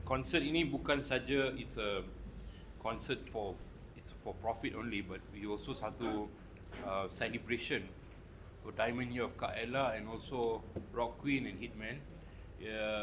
Concert ini bukan saja it's a concert for profit only, but we also satu celebration for Diamond Year of Kak Ella and also Rock Queen and Hitman.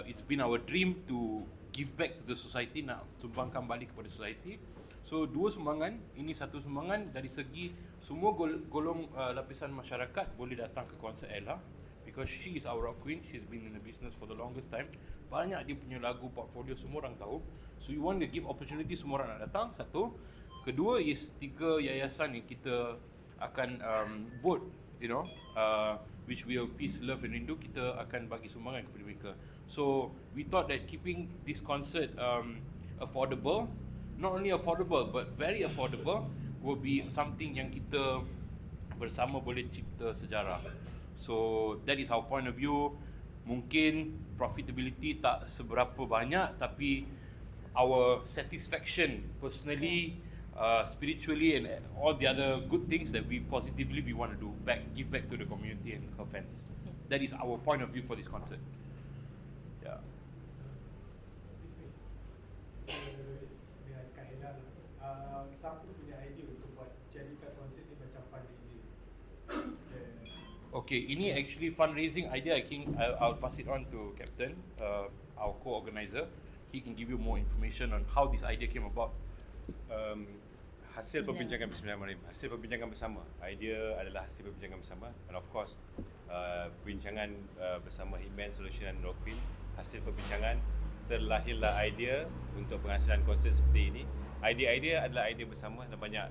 It's been our dream to give back to the society, nak sumbangkan balik kepada society. So dua sumbangan, ini satu sumbangan dari segi semua golong lapisan masyarakat boleh datang ke konsert Ella because she is our rock queen. She's been in the business for the longest time. Banyak dia punya lagu, portfolio, semua orang tahu. So we want to give opportunity semua orang nak datang, satu. Kedua is 3 yayasan yang kita akan vote, which will Peace, Love and Rindu, kita akan bagi sumbangan kepada mereka. So we thought that keeping this concert affordable, not only affordable but very affordable, will be something yang kita bersama boleh cipta sejarah. So that is our point of view. Mungkin profitability tak seberapa banyak, tapi our satisfaction personally, spiritually and all the other good things that we positively we want to do give back to the community and her fans. That is our point of view for this concert. Yeah. Siapa punya idea untuk buat jadikan konsert ni macam fundraising? Okay, ini actually fundraising idea. I'll pass it on to Captain, our co-organizer. He can give you more information on how this idea came about. Hasil perbincangan bersama. Idea adalah hasil perbincangan bersama, and of course perbincangan bersama Hitman Solution dan Rock Queen. Hasil perbincangan terlahirlah idea untuk penghasilan konsert seperti ini. Idea adalah idea bersama dan banyak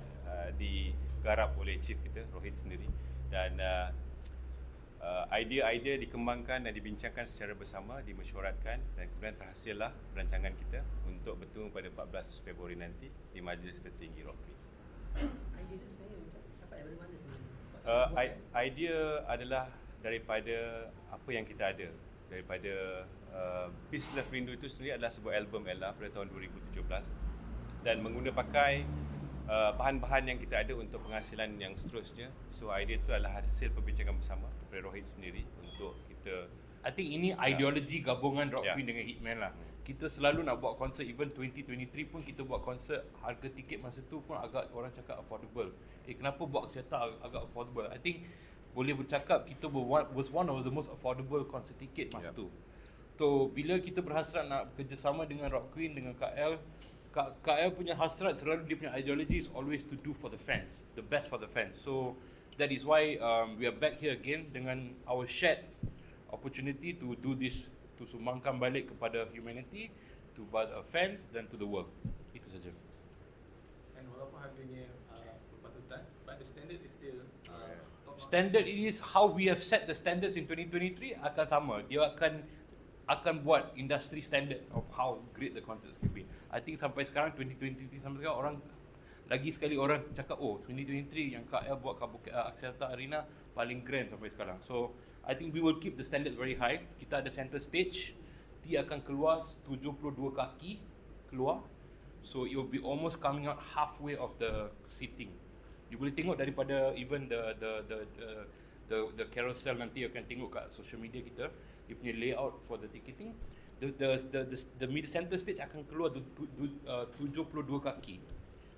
digarap oleh chief kita Rohit sendiri, dan idea dikembangkan dan dibincangkan secara bersama, dimesyuaratkan, dan kemudian terhasillah perancangan kita untuk bertemu pada 14 Februari nanti di Majlis Tertinggi Rock Queen. Idea tu sebenarnya macam dapat dari mana sebenarnya? Idea adalah daripada apa yang kita ada, daripada Peace, Love, Rindu itu sendiri adalah sebuah album Ella pada tahun 2017 dan mengguna pakai bahan-bahan yang kita ada untuk penghasilan yang seterusnya. So idea itu adalah hasil perbincangan bersama daripada Rohit sendiri untuk kita. I think ini ideologi gabungan Rock Queen dengan Hitman lah. Kita selalu nak buat konsert, even 2023 pun kita buat konsert, harga tiket masa tu pun agak orang cakap affordable. Kenapa box setup agak affordable? I think boleh bercakap kita was one of the most affordable concert ticket masa tu. So bila kita berhasrat nak kerjasama dengan Rock Queen, dengan KL punya hasrat selalu, dia punya ideology is always to do for the fans, the best for the fans. So that is why we are back here again dengan our shared opportunity to do this, to sumbangkan balik kepada humanity, to fans dan to the world. Itu saja. And walaupun harganya berpatutan, but the standard is still top. Standard is how we have set the standards in 2023 akan sama. Dia akan buat industry standard of how great the concerts can be. I think sampai sekarang 2023 sampai sekarang orang cakap 2023 yang KL buat kat Bukit Axiata Arena paling grand sampai sekarang. So I think we will keep the standard very high. Kita ada center stage, dia akan keluar 72 kaki keluar. So it will be almost coming out halfway of the seating. You boleh tengok daripada even the carousel, nanti akan tengok kat social media kita, dia punya layout for the ticketing. The mid center stage akan keluar 72 kaki.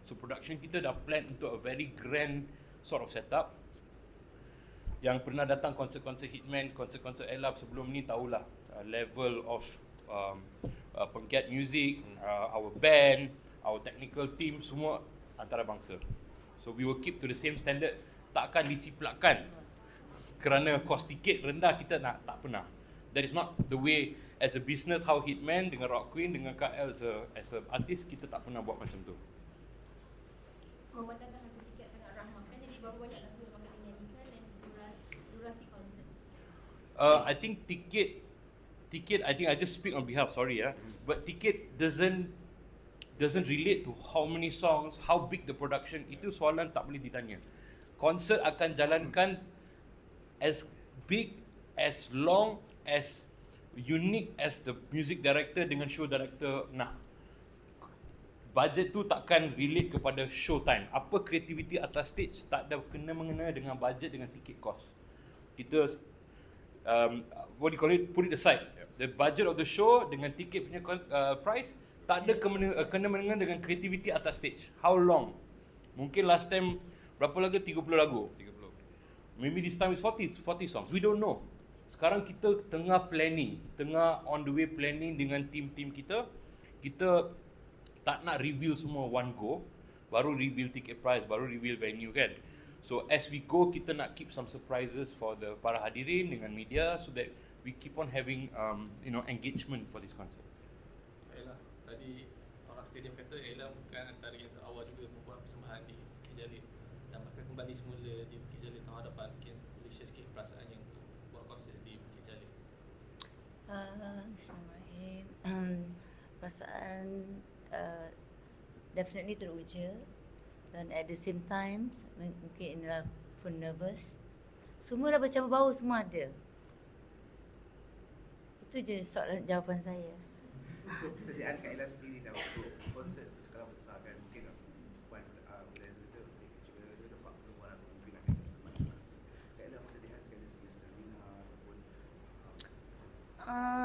So production kita dah plan untuk a very grand sort of setup. Yang pernah datang konsert-konsert Hitman, konsert-konsert Ella sebelum ni tahulah level of penggiat music, our band, our technical team, semua antarabangsa. So we will keep to the same standard. Takkan diciplakan kerana kos tiket rendah, kita tak pernah. That is not the way as a business, how Hitman dengan Rock Queen dengan KL as a artist, kita tak pernah buat macam tu. Memandangkan harga tiket sangat ramah, kan, jadi berapa banyak lagu yang akan dinyanyikan dan durasi konsert? I think tiket I think I just speak on behalf, sorry but tiket doesn't relate to how many songs, how big the production. Itu soalan tak boleh ditanya. Konsert akan jalankan as big, as long, as unique as the music director dengan show director nak. Budget tu takkan relate kepada show time. Apa kreativiti atas stage tak ada kena-mengena dengan budget, dengan tiket cost. Kita what do you call it, put it aside. the budget of the show dengan tiket punya price tak ada kena-mengena dengan creativity atas stage. How long? Mungkin last time berapa lagu? 30 lagu. 30. Maybe this time is 40 songs. We don't know. Sekarang kita tengah planning, tengah on the way planning dengan team-team kita. Kita tak nak reveal semua one go, baru reveal ticket price, baru reveal venue kan. So as we go, kita nak keep some surprises for the para hadirin dengan media so that we keep on having engagement for this concert. Ella, tadi orang stadium kata Ella bukan antara yang terawal juga membuat persembahan di Bukit Jalil dan bakal kembali semula di Bukit Jalil tahun hadapan. Mungkin boleh share sikit perasaan yang untuk buat konsert di Bukit Jalil. Bismillahirrahmanirrahim. Perasaan definitely teruja dan at the same time mungkin adalah pun nervous. Semua dah bercampur bau, semua ada. Itu je soalan jawapan saya. So persediaan Kak Ella sendiri dah untuk konsert berskala besar kan, mungkin Puan organizer tu juga dapat pertemuan atau mungkin akan bersama-sama. Kak Ella persediaan sekali segi stamina ataupun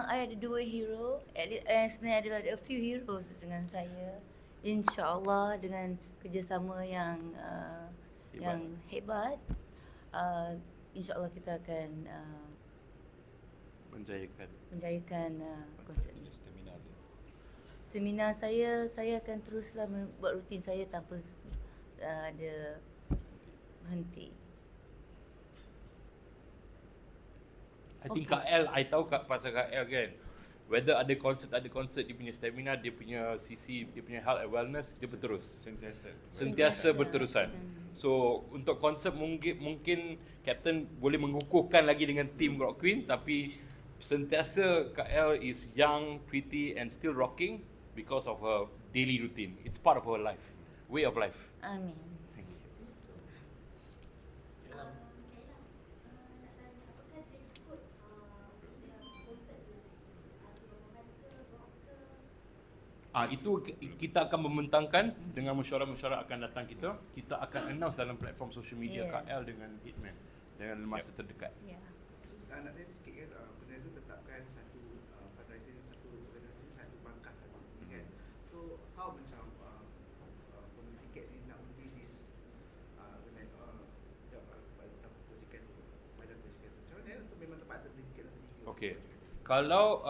I ada 2 hero. Sebenarnya ada a few heroes dengan saya. InsyaAllah dengan kerjasama yang hebat, InsyaAllah kita akan menjayakan konsert ini. Seminar saya akan teruslah buat rutin saya tanpa ada henti. I think KL, I tahu pasal KL kan. Whether ada konsert dia punya stamina, dia punya sisi, dia punya health and wellness, dia berterus. Sentiasa berterusan. So untuk konsert mungkin Captain boleh mengukuhkan lagi dengan tim Rock Queen, tapi sentiasa KL is young, pretty and still rocking because of her daily routine. It's part of her life, way of life. Amin. Thank you. Kayla, nak tanya, apakah dress code dia konsert ni? Serongan ke, rock ke? Itu kita akan membentangkan dengan mesyuarat-mesyuarat akan datang kita. Kita akan announce dalam platform social media KL dengan Hitman dengan masa terdekat. Ya. nak dia sikit kan, organizer tetapkan satu fundraising, satu organisasi, satu pangkat, satu ni kan. So how macam pembeli tiket ni nak undi this projek tu, macam mana untuk memang terpaksa beli tiket satu tiket. Okay. Kalau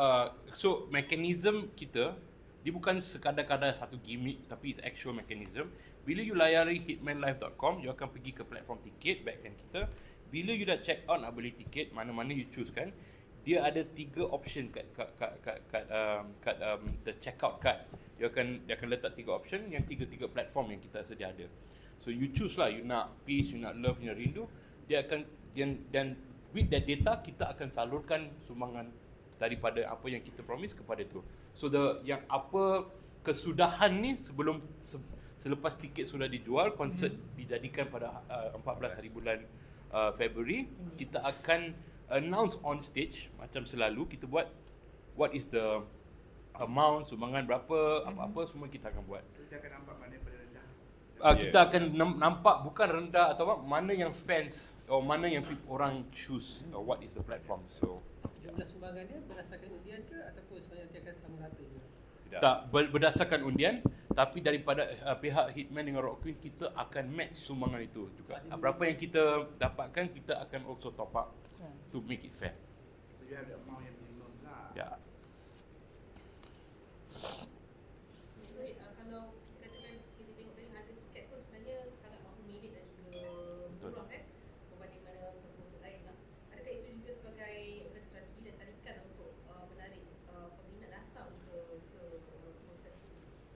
so mechanism kita dia bukan sekadar-kadar satu gimmick, tapi it's actual mechanism. Bila you layari hitmanlive.com, you akan pergi ke platform tiket backend kita. Bila you dah check out nak beli tiket, mana-mana you choose kan, dia ada 3 option kat the checkout card. Dia akan letak 3 option yang 3 platform yang kita sedia ada. So you choose lah, you nak peace, you nak love, you nak rindu. Dia akan dan with that data kita akan salurkan sumbangan daripada apa yang kita promise kepada tu. So yang apa kesudahan ni selepas tiket sudah dijual, konsert dijadikan pada 14 hari bulan February, kita akan announce on stage macam selalu kita buat what is the amount, sumbangan berapa, apa-apa semua kita akan buat. So kita akan nampak mana yang paling rendah. Kita akan nampak bukan rendah atau apa, mana yang fans atau mana yang orang choose what is the platform. So jumlah sumbangan dia berdasarkan undian ke ataupun sebenarnya nanti akan sama rata juga? tak berdasarkan undian, tapi daripada pihak Hitman dengan Rock Queen kita akan match sumbangan itu juga. Berapa yang kita dapatkan kita akan also top up to make it fair. So you have the amount yang minimum lah. Ya. Kalau katakan kita tengok tadi harga tiket pun sebenarnya sangat milik dan juga murah kan berbanding mana konsert-konsert lain lah. Adakah itu juga sebagai strategi dan tarikan untuk menarik peminat datang ke konsert?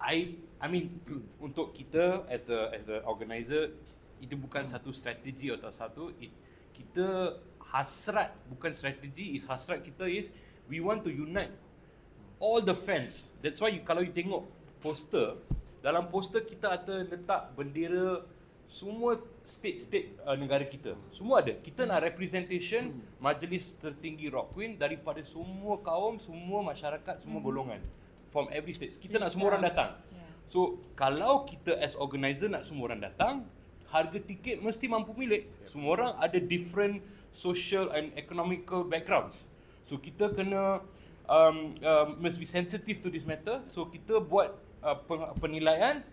I mean untuk kita as the organizer itu bukan satu strategi atau kita hasrat, bukan strategi, is hasrat kita is we want to unite all the fans. That's why kalau you tengok poster, dalam poster kita ada letak bendera semua state negara kita. Semua ada. Kita nak representation majlis tertinggi Rock Queen daripada semua kaum, semua masyarakat, semua golongan. From every state. Kita nak semua orang datang. So kalau kita as organizer nak semua orang datang, harga tiket mesti mampu milik. Semua orang ada different social and economical backgrounds. So kita kena must be sensitive to this matter. So kita buat penilaian.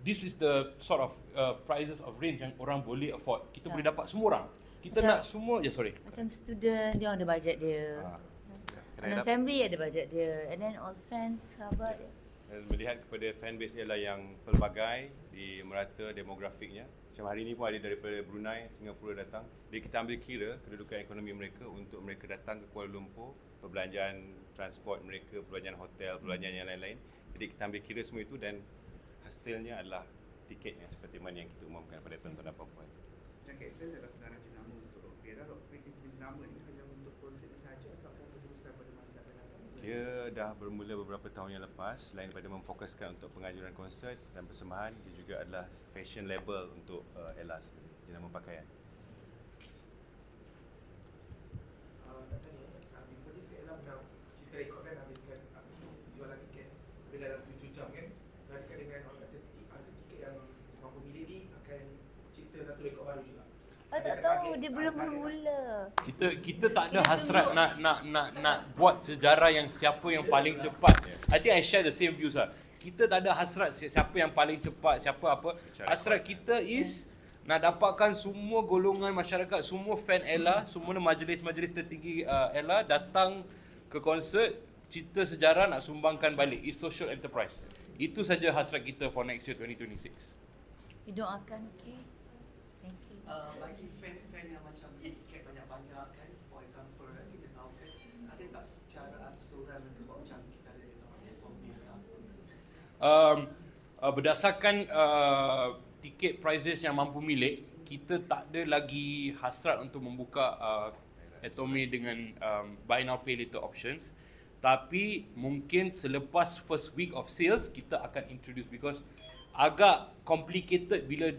This is the sort of prices of range yang orang boleh afford. Kita boleh dapat semua orang. Kita Macam- nak semua, sorry. Macam student dia ada bajet dia. And then family ada bajet dia. And then all fans, sahabat dia. Dan melihat kepada fanbase ialah yang pelbagai di merata demografiknya. Macam hari ini pun ada daripada Brunei, Singapura datang. Jadi kita ambil kira kedudukan ekonomi mereka untuk mereka datang ke Kuala Lumpur, perbelanjaan transport mereka, perbelanjaan hotel, perbelanjaan yang lain-lain. Jadi kita ambil kira semua itu dan hasilnya adalah tiket yang seperti mana yang kita umumkan pada tuan-tuan dan puan-puan. Macam KXL adalah sekarang jenama untuk Opera. Opera jenama ni hanya untuk konsert ni sahaja ataupun berterusan pada masa akan datang? Dia dah bermula beberapa tahun yang lepas. Selain daripada memfokuskan untuk penganjuran konsert dan persembahan, dia juga adalah fashion label untuk Ella sendiri, jenama pakaian. Before this Ella pernah kita rekod kan habiskan jualan tiket lebih dalam 7 jam kan. So adakah dengan orang kata ada tiket yang mampu milih ni akan cipta satu rekod baru juga? Tak tahu, dia belum bermula. Kita tak ada hasrat nak buat sejarah yang siapa yang paling cepat. I think I share the same views lah. Kita tak ada hasrat siapa yang paling cepat, siapa apa. Hasrat kita is nak dapatkan semua golongan masyarakat, semua fan Ella, semua majlis-majlis tertinggi Ella datang ke konsert, cerita sejarah nak sumbangkan balik. It's social enterprise. Itu saja hasrat kita for next year 2026. Didoakan, okay? Thank you. Bagi fan-fan yang macam beli tiket banyak-banyak kan, for example kan, kita tahu kan, ada tak secara asuran macam kita ada Tommy ke apa? Berdasarkan tiket prices yang mampu milik, kita tak ada lagi hasrat untuk membuka Atome dengan buy now pay later options. Tapi mungkin selepas first week of sales kita akan introduce, because agak complicated bila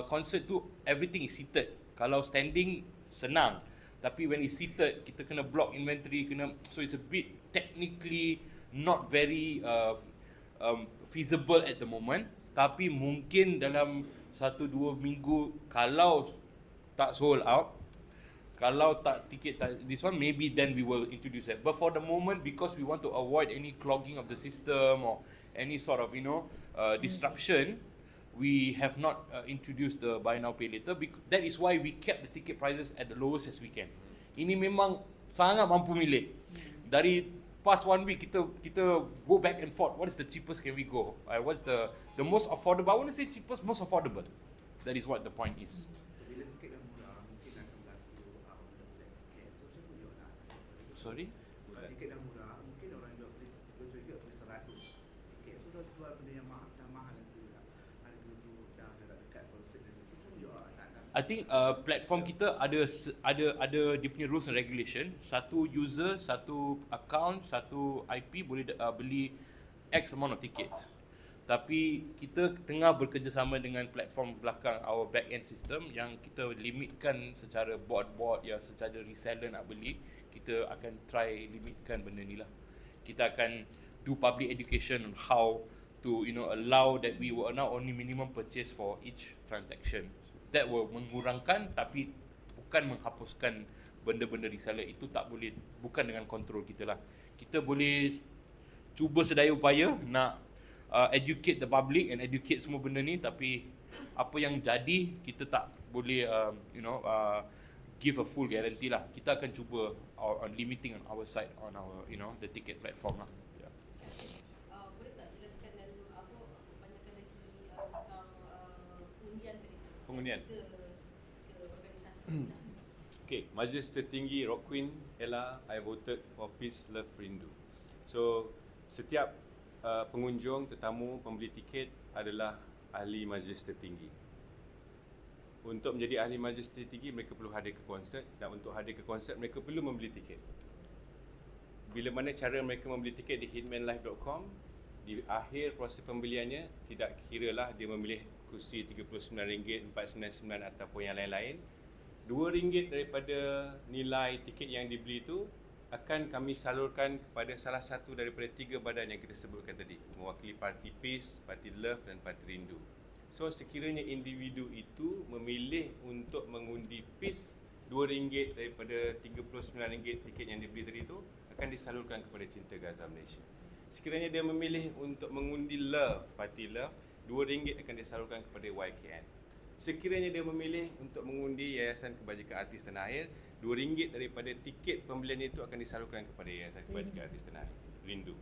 concert tu everything is seated. Kalau standing senang, tapi when it's seated kita kena block inventory, so it's a bit technically not very feasible at the moment. Tapi mungkin dalam 1-2 minggu, kalau tak sold out, kalau tak tiket tak this one, maybe then we will introduce it. But for the moment, because we want to avoid any clogging of the system or any sort of disruption, we have not introduced the buy now pay later. That is why we kept the ticket prices at the lowest as we can. Ini memang sangat mampu milik. Dari past 1 week kita go back and forth. What is the cheapest can we go? What's the most affordable? I want to say cheapest, most affordable. That is what the point is. So bila tiket dah murah, mungkin akan berlaku black tiket. So macam tu nak. Sorry? Kalau tiket dah murah, mungkin orang jual beli tiga beli 100 tiket. So dah jual benda yang mahal, dah mahal tu dah. Harga tu dah dekat konsert dan so macam jual nak. I think platform kita ada dia punya rules and regulation. Satu user, satu account, satu IP boleh beli X amount of tickets. Tapi kita tengah bekerjasama dengan platform belakang, our back end system, yang kita limitkan secara board yang secara reseller nak beli. Kita akan try limitkan benda ni lah. Kita akan do public education on how to allow that we will now only minimum purchase for each transaction. That will mengurangkan tapi bukan menghapuskan benda-benda reseller. Itu tak boleh, bukan dengan kontrol kita lah. Kita boleh cuba sedaya upaya nak educate the public and educate semua benda ni, tapi apa yang jadi kita tak boleh give a full guarantee lah. Kita akan cuba on limiting on our side, on our the ticket platform lah. Yeah. Boleh tak jelaskan dan banyakkan lagi tentang undian tadi? Pengundian. Kita organisasi ni lah. Okay, Majlis Tertinggi Rock Queen Ella, I voted for Peace, Love, Rindu. So setiap pengunjung, tetamu, pembeli tiket adalah ahli majlis tertinggi. Untuk menjadi ahli majlis tertinggi, mereka perlu hadir ke konsert, dan untuk hadir ke konsert, mereka perlu membeli tiket. Bila mana cara mereka membeli tiket di hitmanlive.com, di akhir proses pembeliannya, tidak kiralah dia memilih kursi RM39, RM499 ataupun yang lain-lain, RM2 daripada nilai tiket yang dibeli itu akan kami salurkan kepada salah satu daripada 3 badan yang kita sebutkan tadi, mewakili parti Peace, parti Love dan parti Rindu. So sekiranya individu itu memilih untuk mengundi Peace, RM2 daripada RM39 tiket yang dibeli tadi itu akan disalurkan kepada Cinta Gaza Malaysia. Sekiranya dia memilih untuk mengundi Love, Parti Love, RM2 akan disalurkan kepada YKN. Sekiranya dia memilih untuk mengundi Yayasan Kebajikan Artis Tanah Air, RM2 daripada tiket pembelian itu akan disalurkan kepada Yayasan Kebajikan Artis Tanah Air, Rindu.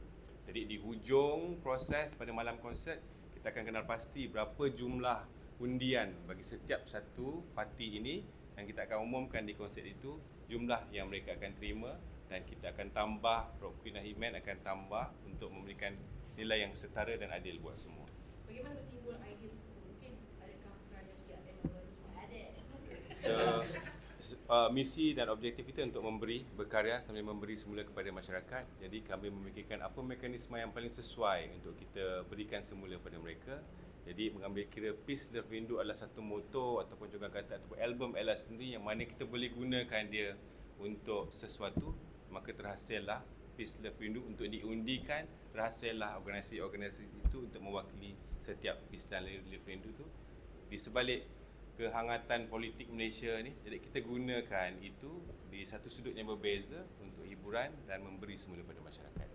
Jadi di hujung proses pada malam konsert, kita akan kenal pasti berapa jumlah undian bagi setiap satu parti ini, dan kita akan umumkan di konsert itu jumlah yang mereka akan terima, dan kita akan tambah, Prof. Queen Himan akan tambah untuk memberikan nilai yang setara dan adil buat semua. Bagaimana bertimbul idea tersebut? Mungkin adakah kerana PRN baru? Ada. So, misi dan objektif kita untuk memberi, berkarya sambil memberi semula kepada masyarakat. Jadi kami memikirkan apa mekanisme yang paling sesuai untuk kita berikan semula kepada mereka. Jadi mengambil kira Peace Love Rindu adalah satu moto ataupun juga kata ataupun album Ella sendiri yang mana kita boleh gunakan dia untuk sesuatu, maka terhasillah Peace Love Rindu untuk diundikan, terhasillah organisasi-organisasi itu untuk mewakili setiap Peace dan Love Rindu tu di sebalik kehangatan politik Malaysia ni. Jadi kita gunakan itu di satu sudut yang berbeza untuk hiburan dan memberi semula kepada masyarakat.